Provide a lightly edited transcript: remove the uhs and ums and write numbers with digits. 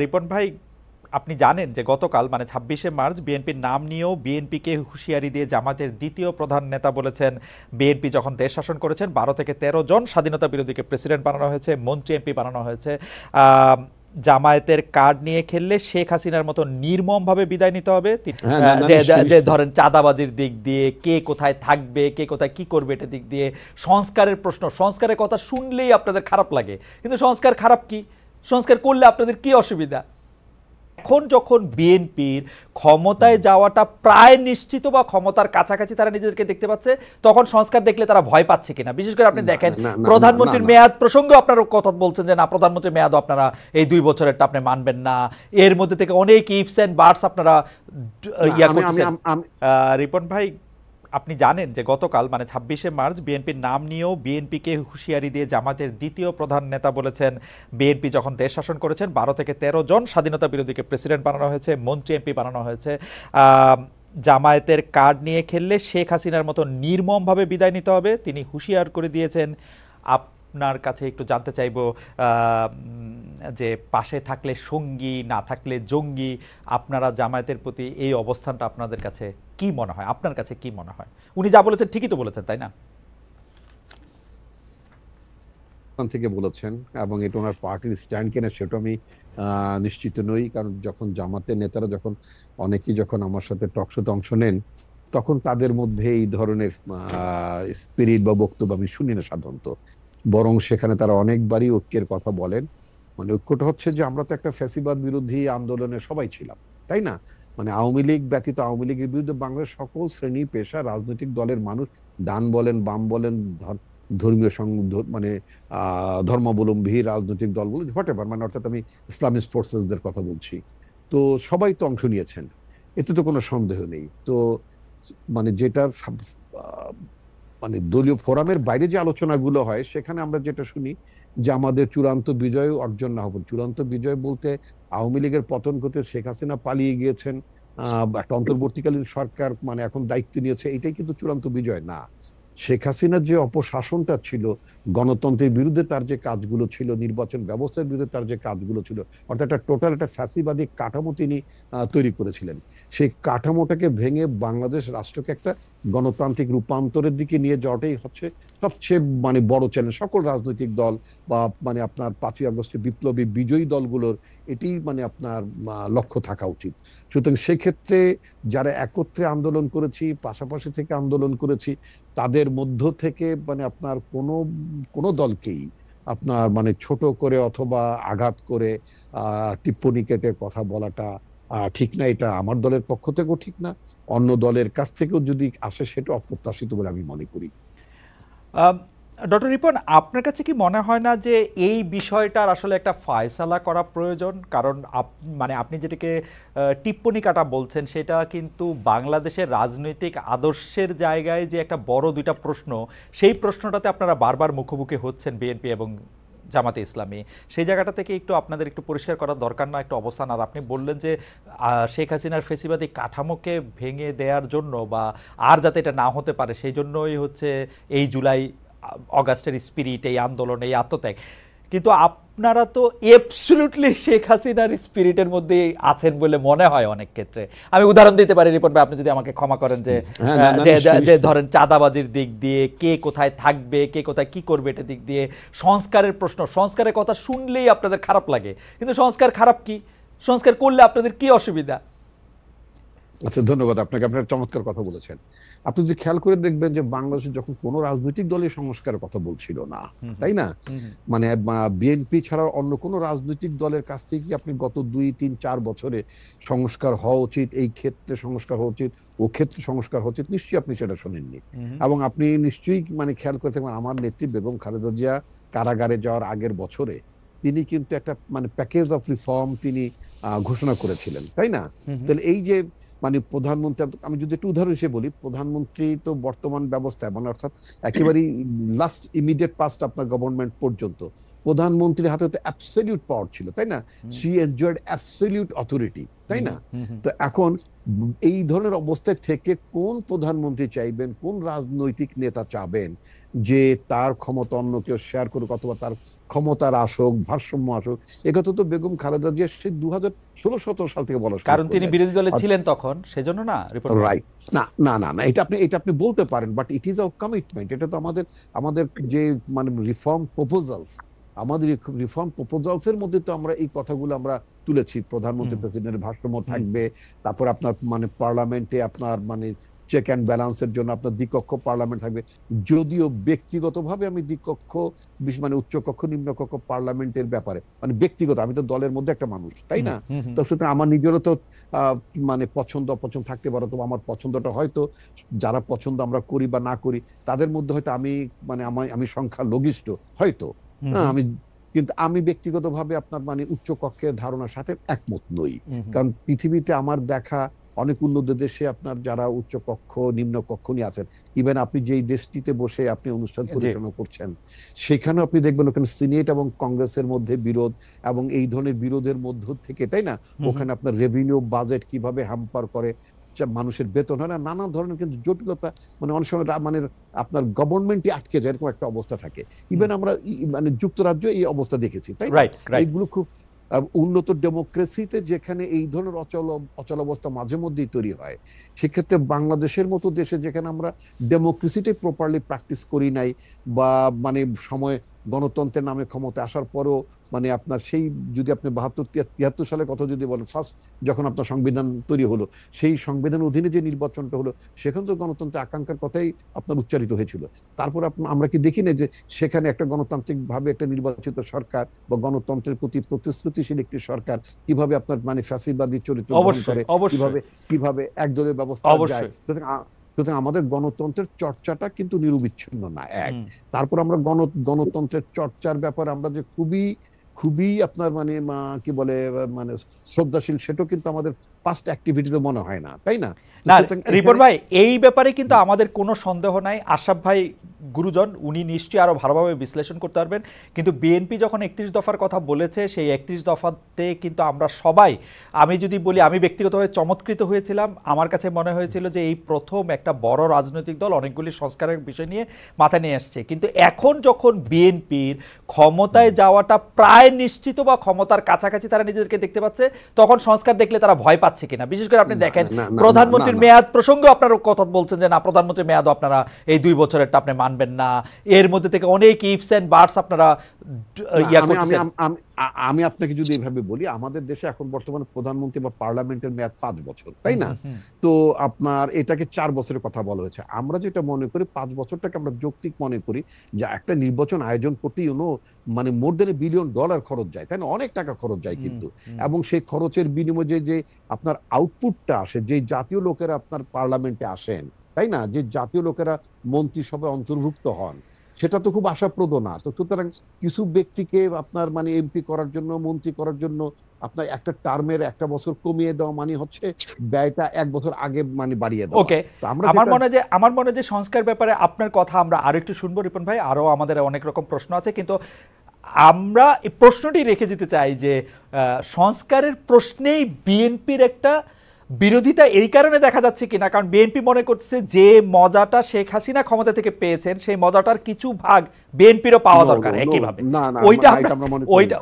রিপন ভাই, আপনি জানেন যে গতকাল মানে 26শে মার্চ বিএনপির নাম নিয়েও বিএনপিকে হুঁশিয়ারি দিয়ে জামাতের দ্বিতীয় প্রধান নেতা বলেছেন, বিএনপি যখন দেশ শাসন করেছেন 12 থেকে 13 জন স্বাধীনতা বিরোধীকে প্রেসিডেন্ট বানানো হয়েছে, মন্ত্রী এমপি বানানো হয়েছে। আহ, জামায়াতের কার্ড নিয়ে খেললে শেখ হাসিনার মতো নির্মমভাবে বিদায় নিতে হবে। হ্যাঁ, না, না, যে নিশ্চয়ই, যে নিশ্চয়ই। ধরেন চাঁদাবাজির দিক দিয়ে কে কোথায় থাকবে, কে কোথায় কি করবে, এটা দিক দিয়ে সংস্কারের প্রশ্ন, সংস্কারের কথা শুনলেই আপনাদের খারাপ লাগে, কিন্তু সংস্কার খারাপ কি? সংস্কার করলে আপনাদের কি অসুবিধা? এখন যখন বিএনপির ক্ষমতায় যাওয়াটা প্রায় নিশ্চিত বা ক্ষমতার কাছাকাছি তারা নিজেদেরকে দেখতে পাচ্ছে, তখন সংস্কার দেখলে তারা ভয় পাচ্ছে কিনা? বিশেষ করে আপনি না, দেখেন না, না, না, না, প্রধানমন্ত্রীর না। মেয়াদ প্রসঙ্গে আপনারা কথা বলছেন যে না, প্রধানমন্ত্রীর মেয়াদও আপনারা এই 2 বছরেরটা আপনি মানবেন না। এর মধ্যে থেকে অনেক ইফস অ্যান্ড বাটস আপনারা না, ইয়া আমি আমি করতেছেন। আম- আমি রিপন ভাই, আপনি জানেন যে গতকাল মানে 26শে মার্চ বিএনপির নাম নিয়েও বিএনপিকে হুঁশিয়ারি দিয়ে জামাতের দ্বিতীয় প্রধান নেতা বলেছেন, বিএনপি যখন দেশ শাসন করেছেন 12 থেকে 13 জন স্বাধীনতা বিরোধীকে প্রেসিডেন্ট বানানো হয়েছে, মন্ত্রী এমপি বানানো হয়েছে। আহ, জামায়াতের কার্ড নিয়ে খেললে শেখ হাসিনার মতো নির্মমভাবে বিদায় নিতে হবে, তিনি হুঁশিয়ার করে দিয়েছেন। আপনার কাছে একটু জানতে চাইবো, যে পাশে থাকলে সঙ্গী, না থাকলে জঙ্গি, আপনারা জামায়াতের প্রতি এই অবস্থানটা আপনাদের কাছে কি মনে হয়? আপনার কাছে কি মনে হয়? উনি যা বলেছেন ঠিকই তো বলেছেন, তাই না? ওখান থেকে বলেছেন, এবং এটা ওনার পার্টির স্ট্যান্ড কিনা সেটা আমি নিশ্চিত নই। কারণ যখন জামাতের নেতারা যখন অনেকেই যখন আমার সাথে টকশোতে অংশ নেন, তখন তাদের মধ্যে এই ধরনের স্পিরিট বা বক্তব্য আমি শুনি না সাধারণত। বরং সেখানে তারা অনেকবারই ঐক্যের কথা বলেন। মানে ঐক্যটা হচ্ছে যে আমরা তো একটা ফ্যাসিবাদ বিরোধী আন্দোলনে সবাই ছিলাম, তাই না? মানে আওয়ামী লীগ ব্যতীত আওয়ামী লীগের বিরুদ্ধে বাংলাদেশ সকল শ্রেণী পেশা রাজনৈতিক দলের মানুষ, ডান বলেন বাম বলেন, ধর্মীয় মানে ধর্মাবলম্বী রাজনৈতিক দলগুলো হোয়াটএভার, মানে অর্থাৎ আমি ইসলামিস্ট ফোর্সেসদের কথা বলছি। তো সবাই তো অংশ নিয়েছেন, এতে তো কোনো সন্দেহ নেই। তো মানে যেটার মানে দলীয় ফোরামের বাইরে যে আলোচনাগুলো হয় সেখানে আমরা যেটা শুনি যে আমাদের চূড়ান্ত বিজয় অর্জন না হবে। চূড়ান্ত বিজয় বলতে আওয়ামী লীগের পতন করতে শেখ হাসিনা পালিয়ে গিয়েছেন, একটা অন্তর্বর্তীকালীন সরকার মানে এখন দায়িত্ব নিয়েছে, এটাই কিন্তু চূড়ান্ত বিজয় না। শেখ হাসিনার যে অপশাসনটা ছিল, গণতন্ত্রের বিরুদ্ধে তার যে কাজগুলো ছিল, নির্বাচন ব্যবস্থার বিরুদ্ধে তার যে কাজগুলো ছিল, অর্থাৎ একটা টোটাল একটা ফ্যাসিবাদী কাঠামো তিনি তৈরি করেছিলেন। সেই কাঠামোটাকে ভেঙে বাংলাদেশ রাষ্ট্রকে একটা গণতান্ত্রিক রূপান্তরের দিকে নিয়ে যাওয়াটাই হচ্ছে সবচেয়ে মানে বড় চ্যালেঞ্জ সকল রাজনৈতিক দল বা মানে আপনার 5ই আগস্টের বিপ্লবী বিজয়ী দলগুলোর। এটি মানে আপনার লক্ষ্য থাকা উচিত। সুতরাং সেক্ষেত্রে যারা একত্রে আন্দোলন করেছি, পাশাপাশি থেকে আন্দোলন করেছি, তাদের মধ্য থেকে মানে আপনার কোনো কোনো দলকেই আপনার মানে ছোট করে অথবা আঘাত করে টিপ্পনী কেটে কথা বলাটা ঠিক না। এটা আমার দলের পক্ষ থেকেও ঠিক না, অন্য দলের কাছ থেকেও যদি আসে সেটা অপ্রত্যাশিত বলে আমি মনে করি। ডক্টর রিপন, আপনার কাছে কি মনে হয় না যে এই বিষয়টার আসলে একটা ফায়সালা করা প্রয়োজন? কারণ মানে আপনি যেটাকে টিপ্পনী কাটা বলছেন, সেটা কিন্তু বাংলাদেশের রাজনৈতিক আদর্শের জায়গায় যে একটা বড় দুইটা প্রশ্ন, সেই প্রশ্নটাতে আপনারা বারবার মুখোমুখি হচ্ছেন, বিএনপি এবং জামাতে ইসলামী। সেই জায়গাটা থেকে একটু আপনাদের একটু পরিষ্কার করার দরকার না একটু অবস্থান? আর আপনি বললেন যে শেখ হাসিনার ফেসিবাদী কাঠামোকে ভেঙে দেওয়ার জন্য বা আর যাতে এটা না হতে পারে সেই জন্যই হচ্ছে এই জুলাই অগাস্টের স্পিরিট, এই আন্দোলন, এই আত্মত্যাগ। কিন্তু আপনারা তো অ্যাবসলিউটলি শেখ হাসিনার স্পিরিটের মধ্যে আছেন বলে মনে হয় অনেক ক্ষেত্রে। আমি উদাহরণ দিতে পারি রিপোর্ট ভাই, আপনি যদি আমাকে ক্ষমা করেন, যে হ্যাঁ, না, না, যে নিশ্চয়ই, যে নিশ্চয়ই। ধরেন চাঁদাবাজির দিক দিয়ে কে কোথায় থাকবে, কে কোথায় কি করবে, এটা দিক দিয়ে সংস্কারের প্রশ্ন, সংস্কারের কথা শুনলেই আপনাদের খারাপ লাগে, কিন্তু সংস্কার খারাপ কি? সংস্কার করলে আপনাদের কি অসুবিধা? আচ্ছা, ধন্যবাদ আপনাকে, আপনার চমৎকার কথা বলেছেন। আপনি যদি খেয়াল করে দেখবেন যে বাংলাদেশে যখন কোনো রাজনৈতিক দলই সংস্কারের কথা বলছিল না, হুম হুম তাই না? হুম হুম। মানে বিএনপি ছাড়া অন্য কোনো রাজনৈতিক দলের কাছ থেকে কি আপনি গত 2, 3, 4 বছরে সংস্কার হওয়া উচিত, এই ক্ষেত্রে সংস্কার হওয়া উচিত, ও ক্ষেত্রে সংস্কার হওয়া উচিত, নিশ্চয়ই আপনি সেটা শোনেননি। হুম এবং আপনি নিশ্চয়ই মানে খেয়াল করে থাকবেন আমার নেত্রী বেগম খালেদা জিয়া কারাগারে যাওয়ার আগের বছরে তিনি কিন্তু একটা মানে প্যাকেজ অফ রিফর্ম তিনি ঘোষণা করেছিলেন, তাই না? হুম হুম। তাহলে এই যে মানে প্রধানমন্ত্রী, আমি যদি একটু উদাহরণ হিসেবে বলি, প্রধানমন্ত্রী তো বর্তমান ব্যবস্থায় মানে অর্থাৎ একেবারেই লাস্ট ইমিডিয়েট পাস্ট আপনার গভর্নমেন্ট পর্যন্ত প্রধানমন্ত্রীর হাতে তো অ্যাবসলিউট পাওয়ার ছিল, তাই না? শি এনজয়েড অ্যাবসলিউট অথরিটি, তাই না? তো এখন এই ধরনের অবস্থায় থেকে কোন প্রধানমন্ত্রী চাইবেন, কোন রাজনৈতিক নেতা চাবেন যে তার ক্ষমতা অন্য কেউ শেয়ার করুক অথবা তার ক্ষমতার আসুক, ভারসাম্য আসুক, একথা তো বেগম খালেদা জিয়া সেই 2016-17 সাল থেকে বলা শুরু কারণ তিনি করলেন। বিরোধী দলে ছিলেন তখন, সেজন্য না রিপন ভাই? রাইট। না না না না, এটা আপনি বলতে পারেন, but it is our commitment. এটা তো আমাদের আমাদের যে মানে রিফর্ম প্রপোজালস, আমাদের রিফর্ম প্রপোজালস এর মধ্যে তো আমরা এই কথাগুলো আমরা তুলেছি। প্রধানমন্ত্রী প্রেসিডেন্টের ভারসাম্য থাকবে, তারপর আপনার মানে পার্লামেন্টে আপনার মানে চেক অ্যান্ড ব্যালেন্সের জন্য আপনার দ্বিকক্ষ পার্লামেন্ট থাকবে। যদিও ব্যক্তিগতভাবে আমি দ্বিকক্ষ মানে উচ্চকক্ষ নিম্নকক্ষ পার্লামেন্টের ব্যাপারে মানে ব্যক্তিগত, আমি তো দলের মধ্যে একটা মানুষ, তাই না? তো সুতরাং আমার নিজেরও তো মানে পছন্দ অপছন্দ থাকতে পারে। তো আমার পছন্দটা হয়তো যারা পছন্দ আমরা করি বা না করি তাদের মধ্যে হয়তো আমি মানে আমি সংখ্যা লঘিষ্ঠ হয়তো, হ্যাঁ আমি, কিন্তু আমি ব্যক্তিগতভাবে আপনার মানে উচ্চ কক্ষের ধারণার সাথে একমত নই। কারণ পৃথিবীতে আমার দেখা অনেক উন্নত দেশে আপনার যারা উচ্চ কক্ষ নিম্ন কক্ষ নিয়ে আছেন, ইভেন আপনি যেই দেশটিতে বসে আপনি অনুষ্ঠান পরিচালনা করছেন সেখানেও আপনি দেখবেন ওখানে সিনেট এবং কংগ্রেসের মধ্যে বিরোধ, এবং এই ধরনের বিরোধের মধ্য থেকে, তাই না, ওখানে আপনার রেভিনিউ বাজেট কিভাবে হ্যাম্পার করে, মানুষের বেতন হয় না, নানা ধরনের কিন্তু জটিলতা, মানে অনেক সময় মানে আপনার গভর্নমেন্টই আটকে যায়, এরকম একটা অবস্থা থাকে। ইভেন আমরা মানে যুক্তরাজ্য এই অবস্থা দেখেছি, তাই না? এইগুলো খুব উন্নত ডেমোক্রেসিতে যেখানে এই ধরনের অচলাবস্থা মাঝে মধ্যেই তৈরি হয়, সেক্ষেত্রে বাংলাদেশের মতো দেশে যেখানে আমরা ডেমোক্রেসিটাই প্রপারলি প্র্যাকটিস করি নাই, বা মানে সময় গণতন্ত্রের নামে ক্ষমতা আসার পরও মানে আপনার সেই যদি আপনি 72-73 সালের কথা যদি বলেন, ফার্স্ট যখন আপনার সংবিধান তৈরি হলো, সেই সংবিধান অধীনে যে নির্বাচনটা হলো সেখানে তো গণতন্ত্রের আকাঙ্ক্ষার কথাই আপনার উচ্চারিত হয়েছিল। তারপর আমরা কি দেখি না যে সেখানে একটা গণতান্ত্রিক ভাবে একটা নির্বাচিত সরকার বা গণতন্ত্রের প্রতি প্রতিশ্রুতিশীল একটি সরকার কিভাবে আপনার মানে ফ্যাসিবাদী চরিত্র গ্রহণ করে, কিভাবে একদলীয় ব্যবস্থা যায়। সুতরাং আমাদের গণতন্ত্রের চর্চাটা কিন্তু নিরবিচ্ছিন্ন না, এক। তারপর আমরা গণতন্ত্রের চর্চার ব্যাপারে আমরা যে খুবই খুবই আপনার মানে কি বলে মানে শ্রদ্ধাশীল, সেটাও কিন্তু আমাদের পাস্ট অ্যাক্টিভিটিতে মনে হয় না, তাই না? না রিপন ভাই, এই ব্যাপারে কিন্তু আমাদের কোনো সন্দেহ নাই। আশরাফ ভাই গুরুজন, উনি নিশ্চয়ই আরো ভালোভাবে বিশ্লেষণ করতে পারবেন। কিন্তু বিএনপি যখন 31 দফার কথা বলেছে, সেই 31 দফাতে কিন্তু আমরা সবাই, আমি যদি বলি আমি ব্যক্তিগতভাবে চমৎকৃত হয়েছিলাম। আমার কাছে মনে হয়েছিল যে এই প্রথম একটা বড় রাজনৈতিক দল অনেকগুলি সংস্কারের বিষয় নিয়ে মাথায় নিয়ে আসছে। কিন্তু এখন যখন বিএনপির ক্ষমতায় যাওয়াটা প্রায় নিশ্চিত বা ক্ষমতার কাছাকাছি তারা নিজেদেরকে দেখতে পাচ্ছে, তখন সংস্কার দেখলে তারা ভয় পাচ্ছে কিনা? বিশেষ করে আপনি দেখেন প্রধানমন্ত্রীর মেয়াদ প্রসঙ্গে আপনারা কথা বলছেন যে না, প্রধানমন্ত্রীর মেয়াদও আপনারা এই 2 বছরেরটা আপনি মানবেন না, এর মধ্যে থেকে অনেক ইফস এন্ড বাটস আপনারা ইয়া করছেন। আমি আপনাকে যদি এইভাবে বলি, আমাদের দেশে এখন বর্তমানে প্রধানমন্ত্রী বা পার্লামেন্টের মেয়াদ 5 বছর, তাই না? তো আপনার এটাকে 4 বছরের কথা বলা হয়েছে। আমরা যেটা মনে করি 5 বছরটাকে আমরা যৌক্তিক মনে করি, যে একটা নির্বাচন আয়োজন করতে মানে মোর দেন $1 বিলিয়ন খরচ যায়, তাই না? অনেক টাকা খরচ যায় কিন্তু, এবং সেই খরচের বিনিময়ে যে আপনার আউটপুটটা আসে, যে জাতীয় লোকেরা আপনার পার্লামেন্টে আসেন, তাই না, যে জাতীয় লোকেরা মন্ত্রিসভায় অন্তর্ভুক্ত হন, সেটা তো খুব আশাপ্রদ না। তো সুতরাং কিছু ব্যক্তিকে আপনার মানে এমপি করার জন্য, মন্ত্রী করার জন্য আপনার একটা টার্মের 1 বছর কমিয়ে দেওয়া মানে হচ্ছে ব্যয়টা 1 বছর আগে মানে বাড়িয়ে দেওয়া। ওকে, আমার মনে হয় যে সংস্কার ব্যাপারে আপনার কথা আমরা আরো একটু শুনবো রিপন ভাই। আরো আমাদের অনেক রকম প্রশ্ন আছে, কিন্তু আমরা এই প্রশ্নটি রেখে দিতে চাই যে সংস্কারের প্রশ্নেই বিএনপির একটা বিরোধিতা এই কারণে দেখা যাচ্ছে কিনা, কারণ বিএনপি মনে করছে যে মজাটা শেখ হাসিনা ক্ষমতা থেকে পেয়েছেন, সেই মজাটার কিছু ভাগ বিএনপিরও পাওয়া দরকার একইভাবে। না না, ওইটা